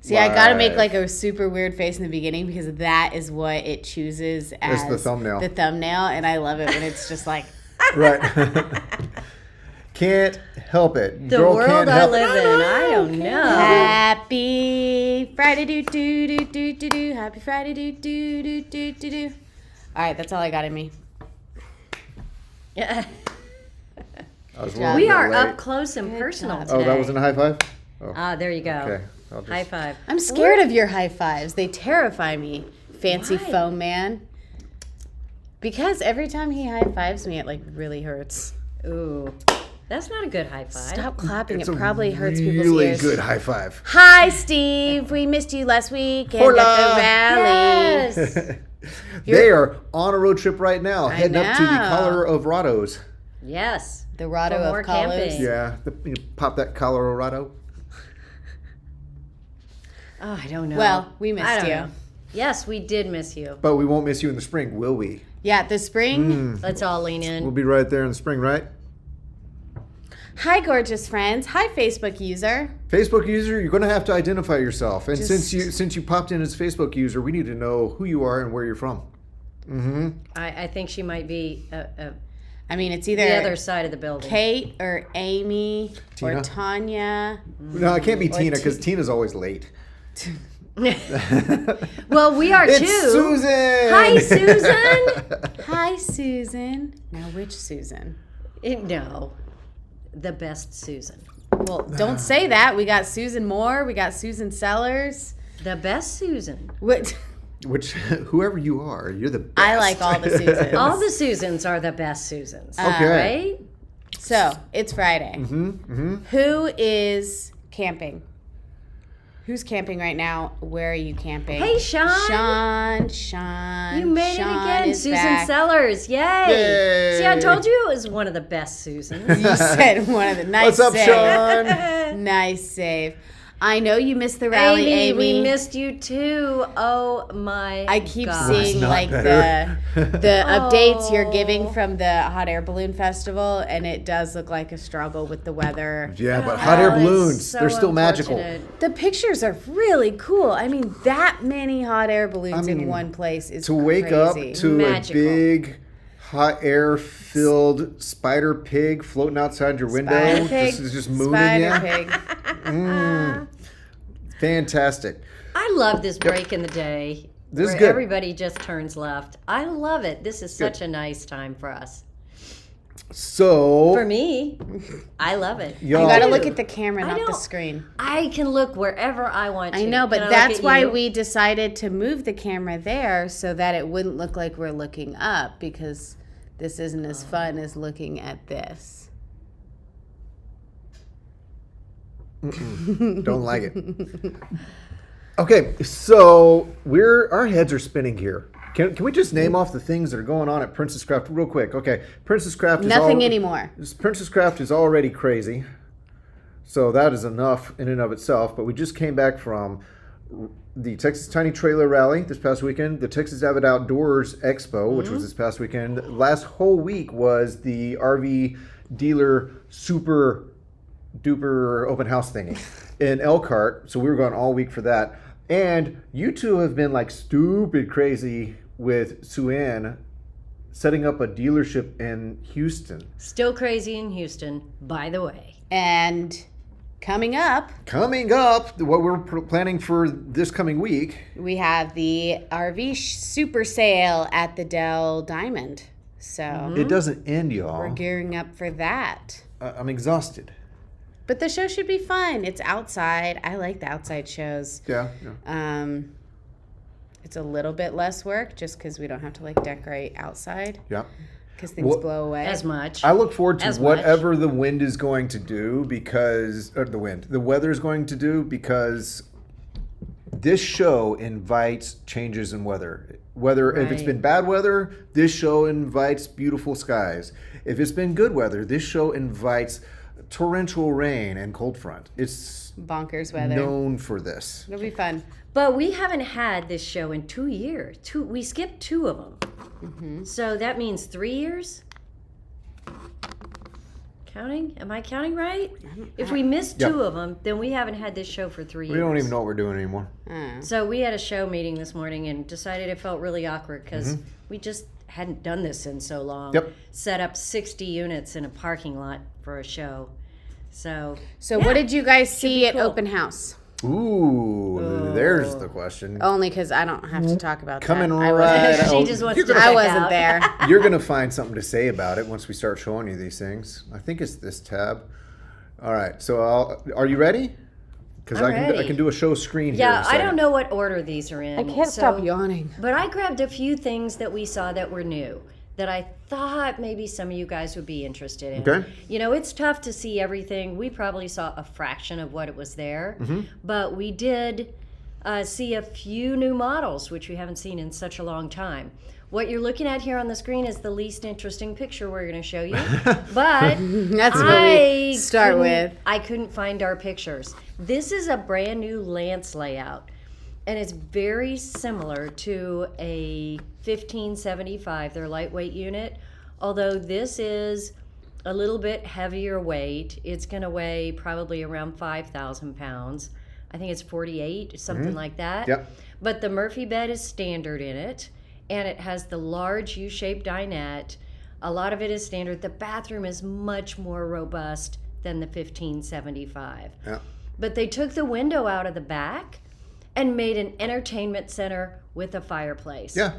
See, I got to make like a super weird face in the beginning because that is what it chooses as the thumbnail. The thumbnail, and I love it when it's just like... Right. Can't help it. The Girl world can't I help live in, I don't know. Happy Friday, do. Happy Friday, do. All right, that's all I got in me. Yeah. I was job. We a little are bit up late. close and Good personal job. today. Oh, that wasn't a high five? Oh, Ah, there you go. okay. I'll just... High five. I'm scared of your high fives. They terrify me. Fancy Why? foam man. Because every time he high fives me, it like really hurts. Ooh. That's not a good high five. Stop clapping. It's It a probably hurts people's really ears. good high five. Hi, Steve. We missed you last week at Hola. the rally. Yes. They are on a road trip right now, heading up to the know. Colorado's. Yes. The Rado For more of Carlos. camping. Yeah, you pop that Colorado. Oh, I don't know. Well, we I missed don't you. know. Yes, we did miss you. But we won't miss you in the spring, will we? Yeah, the spring. Let's all lean We'll in. be right there in the spring, right? Hi, gorgeous friends. Hi, Facebook user. Facebook user, you're going to have to identify yourself. And Just- since you popped in as Facebook user, we need to know who you are and where you're from. Mm-hmm. I think she might be I mean, it's the either other side of the building. Kate or Amy Tina? or Tanya. No, it can't be Tina because Tina's always late. Well, we are It's too. Susan. Hi, Susan. Hi, Susan. Now, which Susan? No, the best Susan. Well, don't say that. We got Susan Moore. We got Susan Sellers. The best Susan. What? Which, whoever you are, you're the best. I like all the Susans. All the Susans are the best Susans. Okay. Right? So, it's Friday. Mm-hmm. Who is camping? Who's camping right now? Where are you camping? Hey, Sean. Sean. You made Sean it again. is Susan back. Sellers. Yay. Yay. See, I told you it was one of the best Susans. You said one of the nice What's up, save. Sean? Nice save. I know you missed the rally, Amy. we missed you too. Oh my I keep God. seeing not like better. the updates you're Oh. giving from the hot air balloon festival, and it does look like a struggle with the weather. Yeah, but hot air Oh, it's balloons, so they're still magical. unfortunate. The pictures are really cool. I mean, that many hot air balloons in one place is To wake up crazy. to Magical. a big hot air filled spider pig floating outside your window, Spider pig, just mooning spider you. pig. Fantastic. I love this break in the day. This is where good. Everybody just turns left. I love it. This is such a nice time for us. So For me, I love it. Y'all- You got to do. look at the camera, I not the know. screen. I can look wherever I want to. I know, but Can I look that's at why you? we decided to move the camera there so that it wouldn't look like we're looking up, because this isn't as fun as looking at this. don't like it. Okay, so our heads are spinning here. Can we just name off the things that are going on at Princess Craft real quick? Okay, Princess Craft is Nothing anymore. Princess Craft is already crazy, so that is enough in and of itself. But we just came back from the Texas Tiny Trailer Rally this past weekend, the Texas Avid Outdoors Expo, which was this past weekend. Last whole week was the RV dealer super duper open house thingy in Elkhart. So we were going all week for that. And you two have been like stupid crazy with Sue-Ann setting up a dealership in Houston. Still crazy in Houston, by the way. And coming up, What we're planning for this coming week. we have the RV super sale at the Dell Diamond. So It doesn't end, y'all. we're gearing up for that. I'm exhausted. But the show should be fun. It's outside. I like the outside shows. Yeah. It's a little bit less work just because we don't have to like decorate outside Yeah. because things What- blow away. As much. I look forward to As much. whatever the wind is going to do the weather is going to do, because this show invites changes in weather. If it's Right. been bad weather, this show invites beautiful skies. If it's been good weather, this show invites torrential rain and cold front. It's Bonkers weather. known for this. It'll be fun. But we haven't had this show in 2 years. We skipped 2 of them. So that means 3 years? counting? Am I counting right? If we missed two of them, then we haven't had this show for 3 years. We don't even know what we're doing anymore. So we had a show meeting this morning and decided it felt really awkward because we just hadn't done this in so long. Yep. Set up 60 units in a parking lot for a show. So what did you guys see at cool. open house? Ooh, there's the question. Only because I don't have to talk about Coming that. I right wasn't, out. she just wants to I check wasn't out. there. You're going to find something to say about it once we start showing you these things. I think it's this tab. All right, so are you ready? Because I'm I ready. can do a show screen here. Yeah, I don't know what order these are in. I can't stop yawning. But I grabbed a few things that we saw that were new that I thought maybe some of you guys would be interested in. Okay. You know, it's tough to see everything. We probably saw a fraction of what it was there, but we did see a few new models, which we haven't seen in such a long time. What you're looking at here on the screen is the least interesting picture we're going to show you. But That's what we start with. I couldn't find our pictures. This is a brand new Lance layout. And it's very similar to a 1575, their lightweight unit. Although this is a little bit heavier weight. It's going to weigh probably around 5,000 pounds. I think it's 48, something like that. Yep. But the Murphy bed is standard in it. And it has the large U-shaped dinette. A lot of it is standard. The bathroom is much more robust than the 1575. Yeah. But they took the window out of the back and made an entertainment center with a fireplace. Yeah.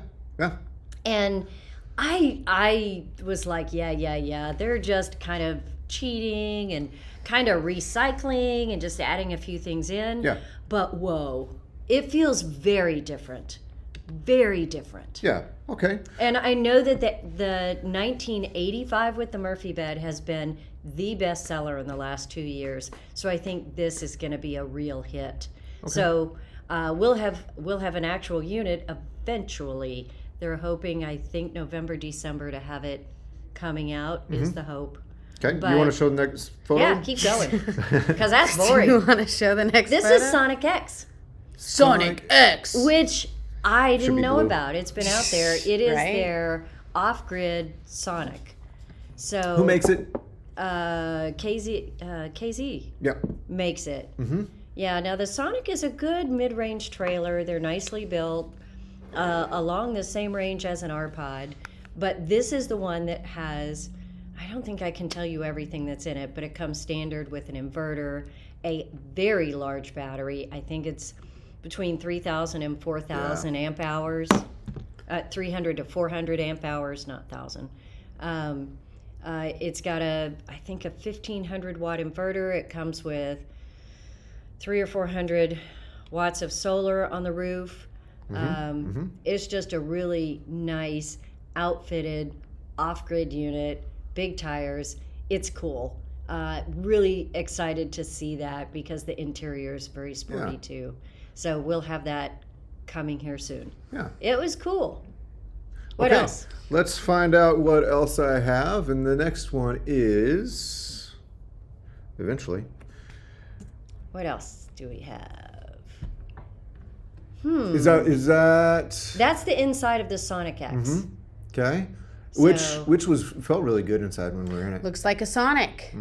And I was like, yeah. They're just kind of cheating and kind of recycling and just adding a few things in. Yeah. But whoa, it feels very different. Very different. Yeah. Okay. And I know that the 1985 with the Murphy bed has been the best seller in the last 2 years. So I think this is going to be a real hit. Okay. So we'll have an actual unit eventually. They're hoping, I think, November, December to have it coming out is the hope. Okay. But- you want to show the next photo? Yeah, keep going because that's Do you boring. want to show the next This photo? is Sonic X, Sonic X. which I didn't be know blue. about. It's been out there. It is Right? their off-grid Sonic. So Who makes it? KZ Yeah. makes it. Yeah. Now the Sonic is a good mid-range trailer. They're nicely built along the same range as an R-Pod, but this is the one that has. I don't think I can tell you everything that's in it, but it comes standard with an inverter, a very large battery. I think it's between 3,000 and 4,000 amp hours, 300 to 400 amp hours, not 1,000. It's got I think a 1,500 watt inverter. It comes with 300 or 400 watts of solar on the roof. It's just a really nice, outfitted, off-grid unit, big tires. It's cool. Really excited to see that because the interior is very sporty too. So we'll have that coming here soon. Yeah. It was cool. What Okay, else? Let's find out what else I have. And the next one is eventually. What else do we have? Is that That's the inside of the Sonic X. okay? So- Which felt really good inside when we were in it. Looks like a Sonic.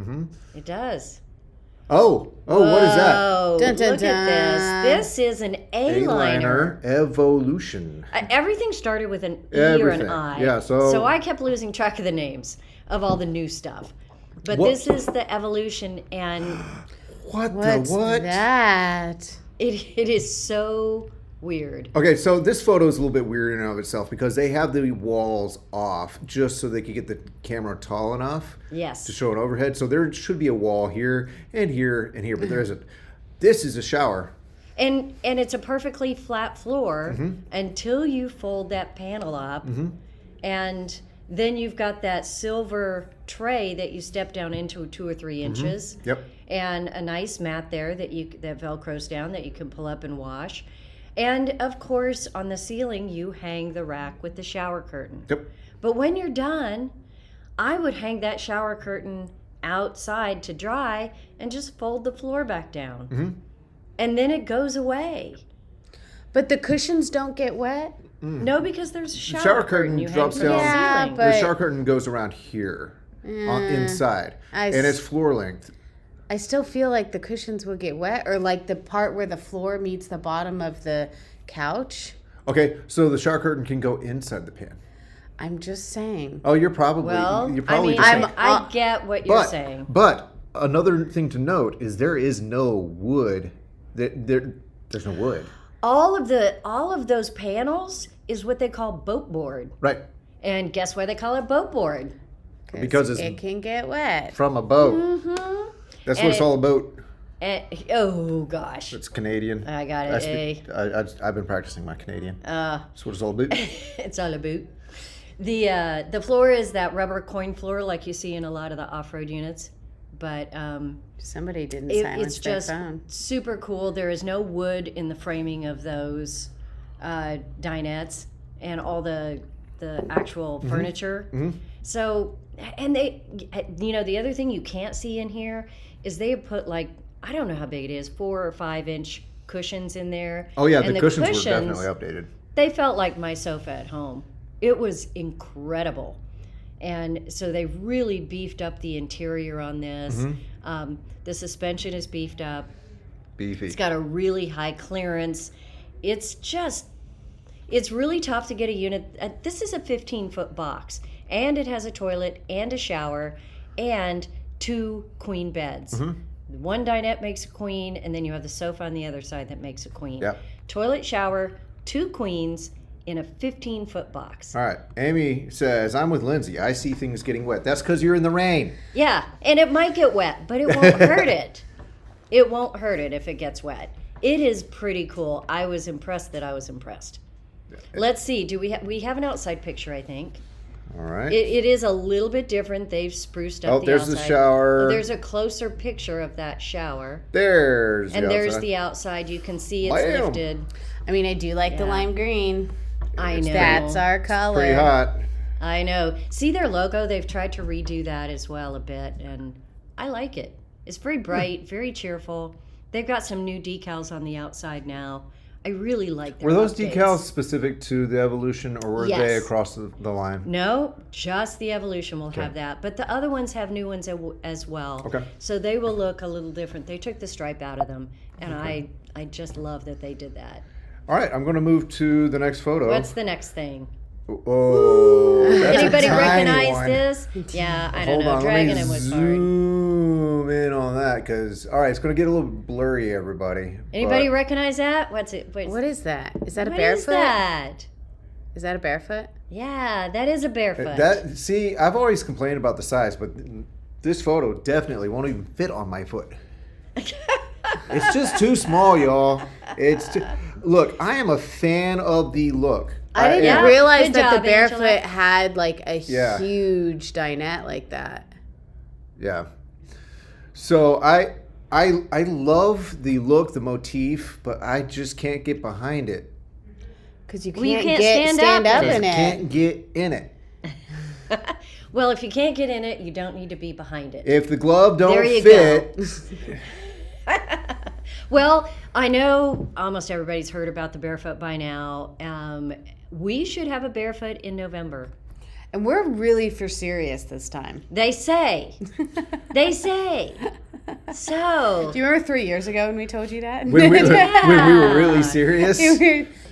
It does. Oh, what is that? Oh, Dun, dun, look dun. at this. This is an A-liner. A-liner Evolution. Everything started with an E or an Everything. I. Yeah, so- I kept losing track of the names of all the new stuff. But What- this is the Evolution, and What What's the what? that? it is so weird. Okay, so this photo is a little bit weird in and of itself because they have the walls off just so they could get the camera tall enough Yes. to show an overhead. So there should be a wall here and here and here, but there isn't. This is a shower. And it's a perfectly flat floor until you fold that panel up, and then you've got that silver tray that you step down into 2 or 3 inches, Yep. and a nice mat there that velcros down that you can pull up and wash, and of course on the ceiling you hang the rack with the shower curtain. Yep. But when you're done, I would hang that shower curtain outside to dry and just fold the floor back down. And then it goes away. But the cushions don't get wet? No, because there's a The shower, shower curtain curtain you hang drops from down. the Yeah, ceiling. but- The shower curtain goes around here. inside, I and it's s- floor length. I still feel like the cushions would get wet, or like the part where the floor meets the bottom of the couch. Okay, so the shower curtain can go inside the pan. I'm just saying. Oh, you're probably Well, you're I probably mean, just saying. I get what you're saying. But another thing to note is there is no wood. There's no wood. All of those panels is what they call boat board. Right. And guess why they call it boat board? Because it's it can get wet. from a boat. Mm-hmm. That's And what it's all about. And, oh gosh, It's Canadian. I got it. I've been practicing my Canadian. That's what it's all about. It's all about. The floor is that rubber coin floor like you see in a lot of the off-road units, but Somebody didn't it's silence their just phone. super cool. There is no wood in the framing of those dinettes and all the actual furniture. So, and they, the other thing you can't see in here is they have put like, I don't know how big it is, 4 or 5 inch cushions in there. Oh yeah, And the cushions were definitely updated. They felt like my sofa at home. It was incredible. And so they really beefed up the interior on this. The suspension is beefed up. Beefy. It's got a really high clearance. It's really tough to get a unit. This is a 15-foot box, and it has a toilet and a shower and 2 queen beds. One dinette makes a queen, and then you have the sofa on the other side that makes a queen. Yep. Toilet, shower, 2 queens in a 15-foot box. All right. Amy says, I'm with Lindsay. I see things getting wet. That's because you're in the rain. Yeah, and it might get wet, but it won't hurt it. It won't hurt it if it gets wet. It is pretty cool. I was impressed that I was impressed. Let's see. Do we have an outside picture, I think. All right. It is a little bit different. They've spruced up Oh, the there's outside. the shower. Oh, there's a closer picture of that shower. There's And the there's outside. the outside. You can see it's Bam. lifted. I mean, I do like the Yeah. lime green. I know. That's our color. Pretty hot. I know. See their logo? They've tried to redo that as well a bit, and I like it. It's very bright, very cheerful. They've got some new decals on the outside now. I really like their Were those updates. decals specific to the Evolution, or were they Yes. across the line? No, just the Evolution will have that. But the other ones have new ones as well. Okay. So they will look a little different. They took the stripe out of them, and I just love that they did that. All right, I'm going to move to the next photo. What's the next thing? Oh, that's Anybody a tiny recognize one. this? Yeah, I don't Hold know. on, Dragging let me him was hard. zoom in on that because, all right, it's going to get a little blurry, everybody. Anybody but- recognize that? What's it? What is that? Is that a What barefoot? is that? Is that a barefoot? Yeah, that is a barefoot. See, I've always complained about the size, but this photo definitely won't even fit on my foot. It's just too small, y'all. Look, I am a fan of the look. I didn't Yeah. realize Good that job, the barefoot Angela. had like a Yeah. huge dinette like that. Yeah. So I love the look, the motif, but I just can't get behind it. Because you Well, you can't, can't stand up in in it. Can't get in it. Well, if you can't get in it, you don't need to be behind it. If the glove don't There you fit, Well, I know almost everybody's heard about the barefoot by now. We should have a barefoot in November. And we're really for serious this time. They say. They say. So. Do you remember 3 years ago when we told you that? when we were really serious.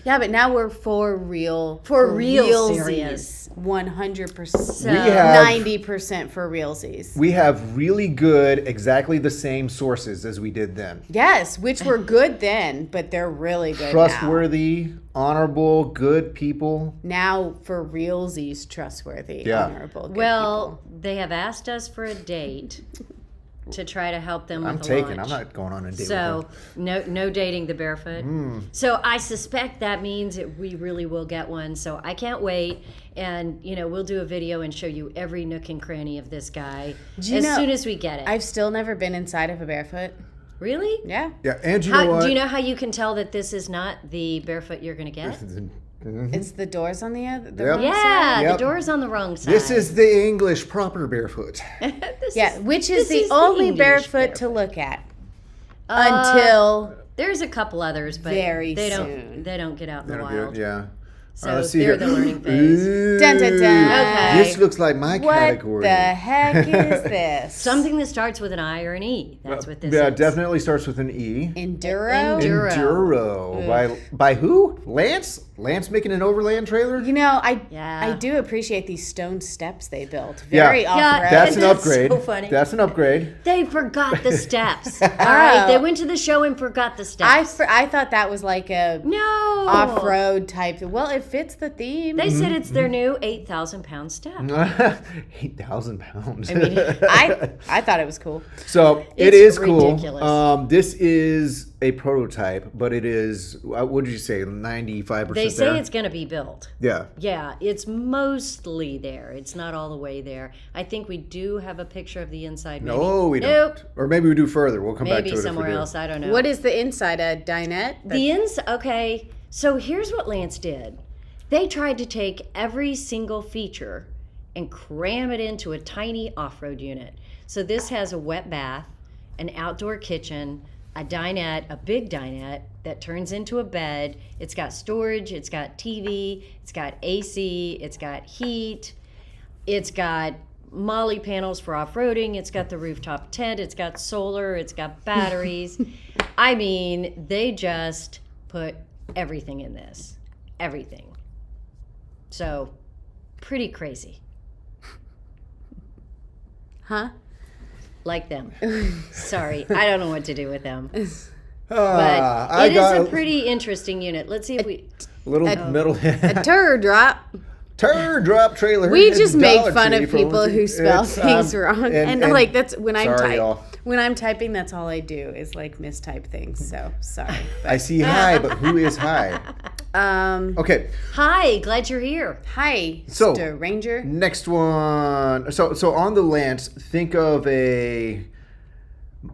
Yeah, but now we're for real. For real realsies. serious. 100%. We have 90% for realsies. we have really good, exactly the same sources as we did then. Yes, which were good then, but they're really good Trustworthy, honorable, good people. now. For realsies, trustworthy, Yeah. honorable, good Well, they have asked us for a date to try to help them with I'm the taking. launch. I'm not going on a date So with no dating the barefoot. So I suspect that means that we really will get one. So I can't wait, and we'll do a video and show you every nook and cranny of this guy you as know- soon as we get it. I've still never been inside of a barefoot. Really? Yeah. Yeah, and you know How, what? do you know how you can tell that this is not the barefoot you're going to get? It's the doors on the other. The Yep. wrong Yeah, side? Yep. the door's on the wrong side. This is the English proper barefoot. Yeah, which is this the only English barefoot to look at Uh, until There's a couple others, but Very they soon. don't get out in the They don't wild. get- yeah. So let's see they're here. the learning phase. Ooh, Dun, dun, dun. Okay. This looks like my What category. the heck is this? Something that starts with an I or an E. That's what this Yeah, is. definitely starts with an E. Enduro? Enduro. By who? Lance? Lance making an overland trailer? You know, I Yeah. do appreciate these stone steps they built. Yeah. Very Yeah, off-road. That's an That's upgrade. so funny. That's an upgrade. They forgot the steps. All right, they went to the show and forgot the steps. I thought that was like a No. off-road type. Well, it fits the theme. They said it's their new 8,000-pound step. 8,000 pounds. I mean, I thought it was cool. So it It's is cool. ridiculous. This is a prototype, but it is, what did you say, 95% they say there? it's going to be built. Yeah. Yeah, it's mostly there. It's not all the way there. I think we do have a picture of the inside. Maybe. No, we Nope. don't. Or maybe we do further. We'll come back Maybe to it somewhere if we do. else. I don't know. What is the inside? A dinette? The inside? Okay, so here's what Lance did. They tried to take every single feature and cram it into a tiny off-road unit. So this has a wet bath, an outdoor kitchen, a dinette, a big dinette that turns into a bed. It's got storage, it's got TV, it's got AC, it's got heat, it's got Molly panels for off-roading, it's got the rooftop tent, it's got solar, it's got batteries. I mean, they just put everything in this. Everything. So, pretty crazy. Huh? Like them. Sorry, I don't know what to do with them. But I it is got a pretty interesting unit. Let's see if we... little metal A turd drop. turd drop trailer. We at just make Dollar fun Tree of for people one who thing. spell It's, things wrong, and like that's when I'm sorry, y'all. when I'm typing. That's all I do is like mistype things. So sorry. I see high, but who is high? Okay, Hi, glad you're here. Hi, So- Mr. Ranger. next one. So on the Lance, think of a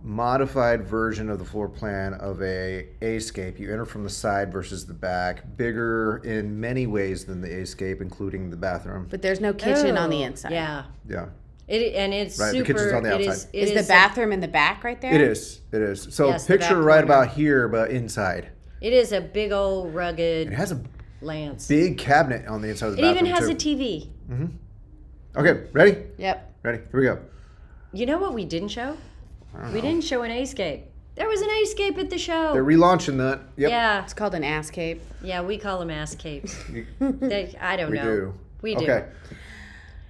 modified version of the floor plan of a A-scape. You enter from the side versus the back, bigger in many ways than the A-scape, including the bathroom. But there's no kitchen on the Oh, inside. Yeah. Yeah, And it's Right, the super... kitchen's on the it outside. it Is the bathroom in the back right there? it is. It is. So Yes, the picture back right corner. about here, but inside. It is a big old rugged It has a Lance. big cabinet on the inside of the It bathroom even has too. a TV. Okay, ready? Yep. Ready? Here we go. You know what we didn't show? We didn't show an A-scape. There was an A-scape at the show. They're relaunching that. Yep. Yeah, It's called an ass cape. yeah, we call them ass capes. You- I don't We know. do. We do. Okay.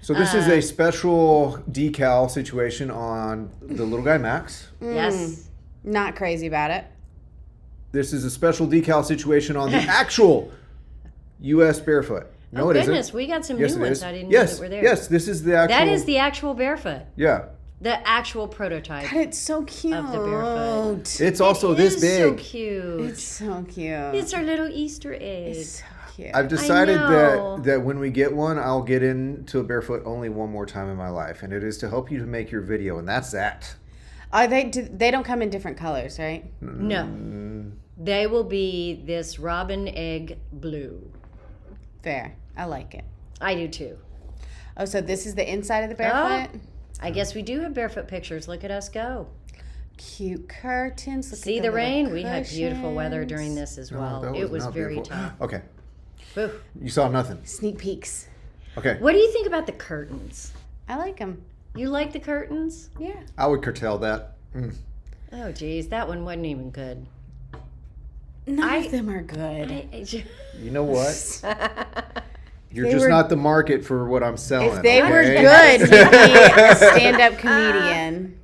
So this is a special decal situation on the little guy Max. Yes. Not crazy about it. This is a special decal situation on the actual U.S. Barefoot. No, Oh it isn't. goodness, we got some Yes, new it ones. is. I didn't know Yes, that were there. yes. This is the actual. That is the actual Barefoot. Yeah. The actual prototype. God, it's so cute. Of the barefoot. It's also It this is big. so cute. It's so cute. It's our little Easter egg. It's so cute. I've decided know. that when we get one, I'll get into a Barefoot only one more time in my life, and it is to help you to make your video, and that's that. Are they don't come in different colors, right? No. They will be this robin egg blue. Fair. I like it. I do too. Oh, so this is the inside of the barefoot? I guess we do have barefoot pictures. Look at us go. Cute curtains. Look See at the little rain? We had beautiful weather cushions. during this as well. That It was not very beautiful. tough. Okay. Whew. You saw nothing. Sneak peeks. Okay. What do you think about the curtains? I like them. You like the curtains? Yeah. I would curtail that. Oh, geez, that one wasn't even good. None of them are good. You know what? You're They just were- not the market for what I'm selling. If they were okay? good, he'd be a stand-up comedian.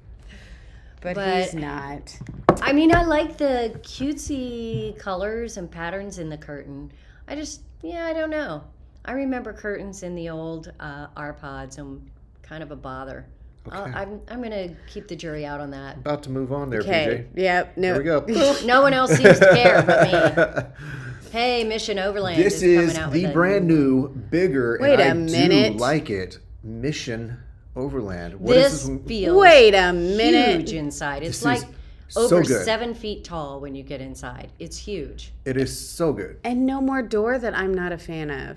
But he's But- not. I mean, I like the cutesy colors and patterns in the curtain. I don't know. I remember curtains in the old R-Pods and kind of a bother. Okay. I'm going to keep the jury out on that. About to move on there, Okay. PJ. Yep. No. Here we go. No one else seems to care but me. Hey, Mission Overland This is coming is out the with a brand new, bigger, Wait and a I minute. do like it, Mission Overland. What is This one- feels Wait a minute. huge inside. It's This like is over so good. 7 feet tall when you get inside. It's huge. It is so good. And no more door that I'm not a fan of.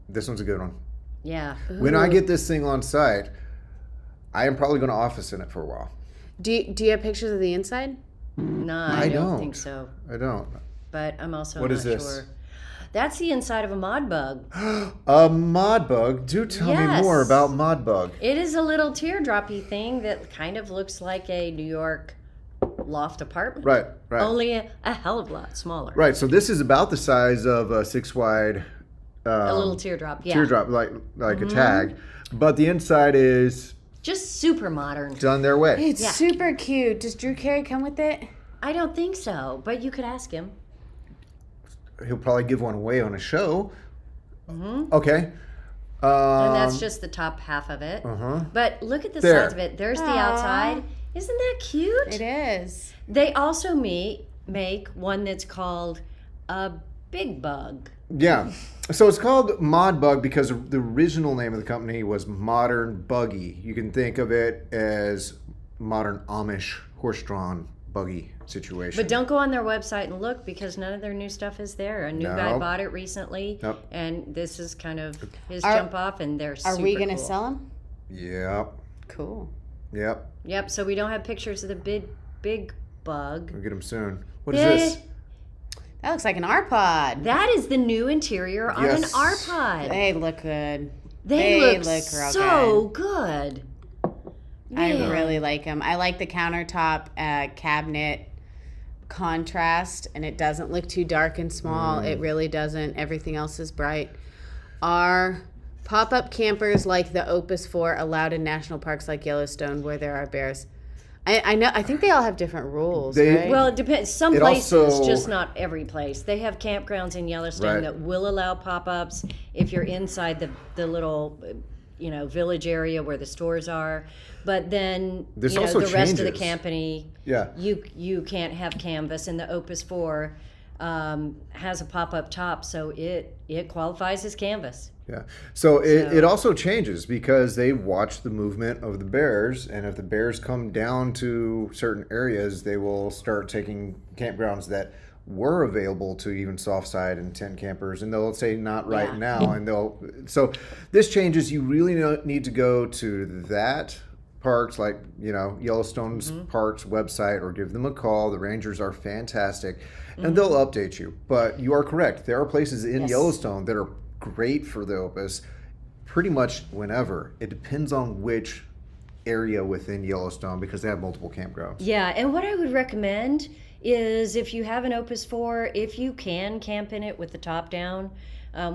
This one's a good one. Yeah. When I get this thing on site, I am probably going to office in it for a while. Do you have pictures of the inside? No, I I don't don't. think so. I don't. But I'm also What not is this? sure. That's the inside of a Mod Bug. A Mod Bug. Do tell me Yes. more about Mod Bug. It is a little teardroppy thing that kind of looks like a New York loft apartment. Right. Only a hell of a lot smaller. Right. So this is about the size of a 6-wide A little teardrop. Yeah. teardrop, like a tag, but the inside is Just super modern. done their way. It's Yeah. super cute. Does Drew Carey come with it? I don't think so, but you could ask him. He'll probably give one away on a show. Okay. And that's just the top half of it. But look at the There. sides of it. There's the Aw. outside. Isn't that cute? It is. They also make one that's called a Big Bug. Yeah. So it's called Mod Bug because the original name of the company was Modern Buggy. You can think of it as modern Amish horse-drawn buggy situation. But don't go on their website and look because none of their new stuff is there. A new guy Nope. bought it recently, Nope. and this is kind of his Are- jump off, and they're Are super we gonna cool. sell them? Yep. Cool. Yep. Yep. So we don't have pictures of the big bug. We'll get them soon. What is Yay. this? That looks like an R-Pod. That is the new interior on Yes. an R-Pod. They look good. They look real so good. I Man. really like them. I like the countertop cabinet contrast, and it doesn't look too dark and small. It really doesn't. Everything else is bright. Are pop-up campers like the Opus 4 allowed in national parks like Yellowstone where there are bears? I know. I think they all have different rules, They- right? Well, it depends. Some It places, also- just not every place. They have campgrounds in Yellowstone Right. that will allow pop-ups if you're inside the little, village area where the stores are. But then, There's the also rest of the changes. company, Yeah. you can't have canvas. And the Opus 4 has a pop-up top, so it qualifies as canvas. Yeah. So it also changes because they watch the movement of the bears, and if the bears come down to certain areas, they will start taking campgrounds that were available to even soft side and tent campers, and they'll say not right Yeah. now, and so this changes. You really need to go to that parks like Yellowstone's parks website or give them a call. The rangers are fantastic, and they'll update you. But you are correct. There are places in Yes. Yellowstone that are great for the Opus pretty much whenever. It depends on which area within Yellowstone because they have multiple campgrounds. Yeah, and what I would recommend is if you have an Opus 4, if you can camp in it with the top down,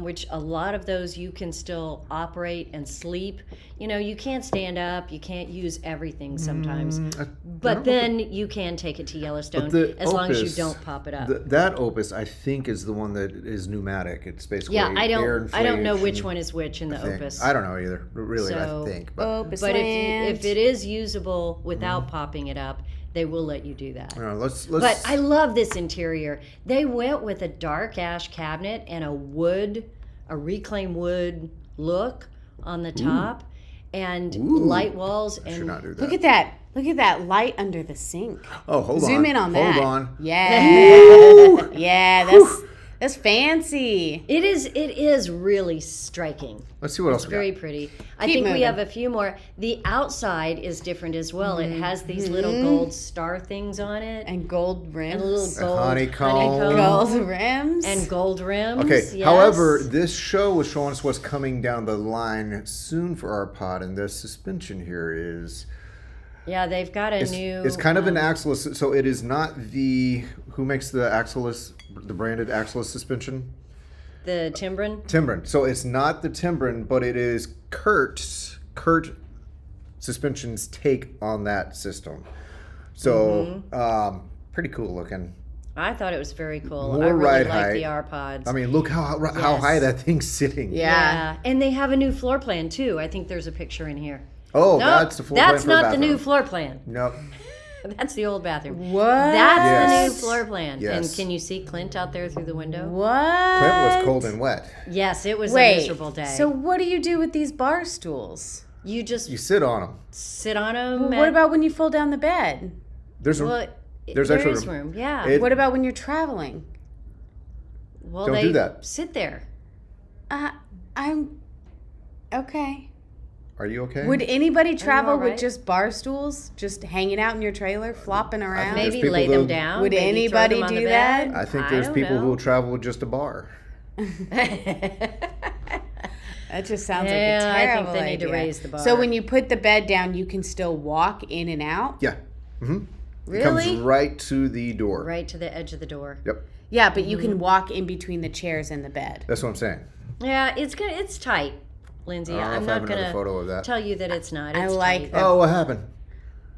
which a lot of those you can still operate and sleep. You can't stand up, you can't use everything sometimes. But then you can take it to Yellowstone the as long as you Opus, don't pop it up. That Opus, I think, is the one that is pneumatic. It's basically Yeah, I air don't know which inflation, one is which in the I think. Opus. I don't know either, really, So- I think. But Opus But Land. if it is usable without popping it up, they will let you do that. let's But I love this interior. They went with a dark ash cabinet and a reclaimed wood look on the top, and light walls. should And not do that. Look at that. Look at that light under the sink. Oh, hold on. Zoom in on that. Hold on. Yeah. Yeah, that's fancy. it is really striking. Let's see what else we Very got. pretty. I Keep think we moving. have a few more. The outside is different as well. It has these little gold star things on it, And gold rims. and a little gold honeycomb. gold rims. and gold rims. Okay. Yes. However, this show was showing us what's coming down the line soon for our pod, and the suspension here is yeah, they've got a new. it's kind of an axle-less. So it is not who makes the axle-less, the branded axle-less suspension. the Timbren. Timbren. So it's not the Timbren, but it is Kurt Suspension's take on that system. So pretty cool looking. I thought it was very cool. More I really ride like height. the R-Pods. I mean, look how Yes. high that thing's sitting. Yeah. And they have a new floor plan too. I think there's a picture in here. Oh, Nope, that's the floor plan that's for a not the new bathroom. floor plan. Nope. That's the old bathroom. What? That's the Yes. new floor plan. Yes. And can you see Clint out there through the window? What? Clint was cold and wet. Yes, it was a Wait. miserable day. So what do you do with these bar stools? you just You sit on them. sit on them. What about when you fold down the bed? There's a Well, There's there actually is room. room. Yeah. It- What about when you're traveling? well, Don't they do that. sit there. I'm okay. Are you okay? Would anybody travel all right? with just bar stools, just hanging out in your trailer, flopping around? There's Maybe people lay them who- down. Would maybe throw anybody them on do the that? bed. I think there's don't people know. who will travel with just a bar. That just sounds Yeah, like a I think terrible they need to idea. raise the bar. So when you put the bed down, you can still walk in and out? Yeah. Mm-hmm. It Really? comes right to the door. Right to the edge of the door. Yep. Yeah, but you can walk in between the chairs and the bed. That's what I'm saying. Yeah, it's tight, Lindsay. I don't know I'm if I have not another gonna photo of that. tell you that it's not. I It's like tight. that. Oh, what happened?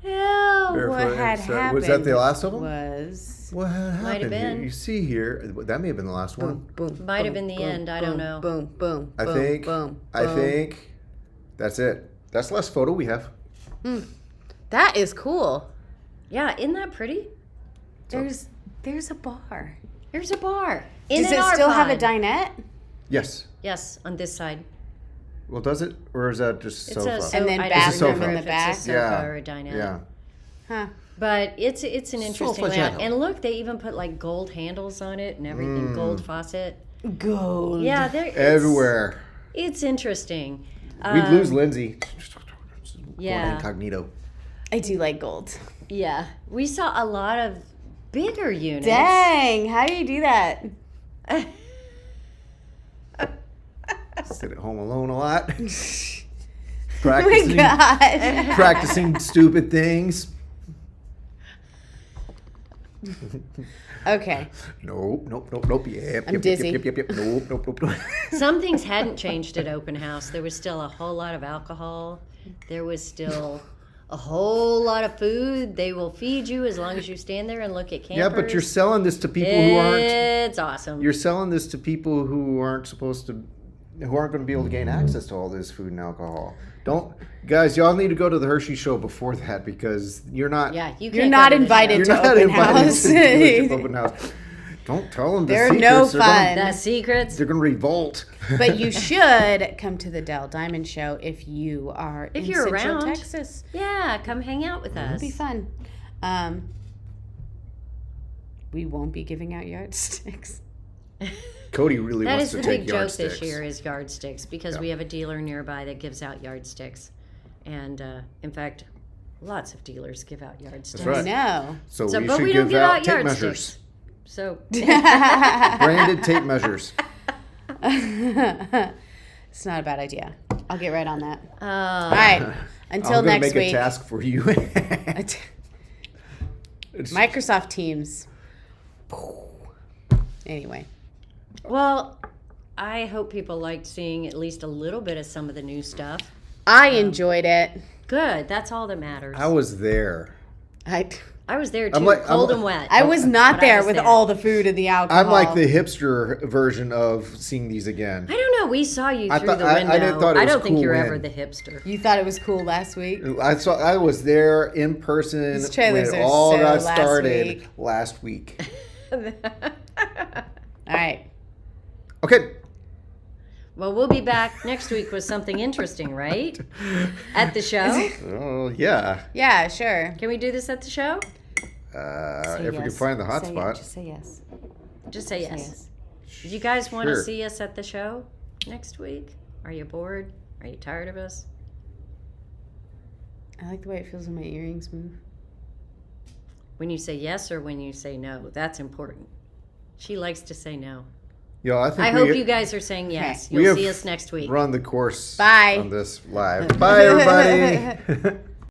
Hell, Barefoot What had inside. happened Was that the last of them? was What had Might have happened here? been. You see here, that may have been the last one. boom. Might have boom, been the boom, end, I don't boom, know. Boom, boom, I boom, think. boom, I boom. think that's it. That's the last photo we have. That is cool. Yeah, isn't that pretty? There's a bar. There's a bar. Does it still have a dinette? Yes. Yes, on this side. Well, does it, or is that just It's sofa? a And then I bathroom don't remember in if the back? It's a sofa or a dinette. Yeah. Huh. But it's an interesting Sofa layout. channel. And look, they even put like gold handles on it and everything, gold faucet. Gold. Yeah, there Everywhere. It's interesting. We'd lose Lindsay. yeah. Going incognito. I do like gold. Yeah, we saw a lot of bigger units. Dang, how do you do that? Sit at home alone a lot. Oh my practicing, god. practicing stupid things. Okay. Nope. Yep. I'm yep, dizzy. Yep. Nope. Some things hadn't changed at open house. There was still a whole lot of alcohol. There was still a whole lot of food. They will feed you as long as you stand there and look at campers. Yeah, but you're selling this to people who aren't. It's awesome. You're selling this to people who aren't supposed to, who aren't going to be able to gain access to all this food and alcohol. Guys, y'all need to go to the Hershey show before that because you're not. Yeah, you You're can't not go to the invited show. You're to not open invited house. to the open house. Don't tell them the They're secrets. no They're gonna- fun. The secrets. They're going to revolt. But you should come to the Dell Diamond Show if you are in you're Central around. Texas. Yeah, come hang out with us. It'll be fun. We won't be giving out yardsticks. Cody really That wants is to the take big joke yardsticks. this year is yardsticks because we have a dealer nearby that gives out yardsticks. And in fact, lots of dealers give out yardsticks. That's right. No. So, So, we but should we don't give out tape yardsticks. measures. So Branded tape measures. It's not a bad idea. I'll get right on that. All uh, right. Until I'm gonna next make week. a task for you. Microsoft Teams. Anyway. well, I hope people liked seeing at least a little bit of some of the new stuff. I enjoyed it. Good, that's all that matters. I was there. I was there too, I'm like- cold I'm and like- wet. I was not But I there was with there. all the food and the alcohol. I'm like the hipster version of seeing these again. I don't know. We saw you I through thought- the I window. didn't thought it was don't think cool you're when- ever the hipster. You thought it was cool last week? I was there in person These trailers when are it all so got last started week. last week. All right. Okay. Well, we'll be back next week with something interesting, right? At the show. Oh yeah. Yeah, sure. Can we do this at the show? If we can find the hot Say spot. It. Just say yes. Just say Say yes. Do you guys want to Sure. see us at the show next week? Are you bored? Are you tired of us? I like the way it feels when my earrings move. When you say yes or when you say no, that's important. She likes to say no. Yo, I think I we hope you guys are saying yes. we You'll have see us next week. run the course Bye. on this live. Bye everybody.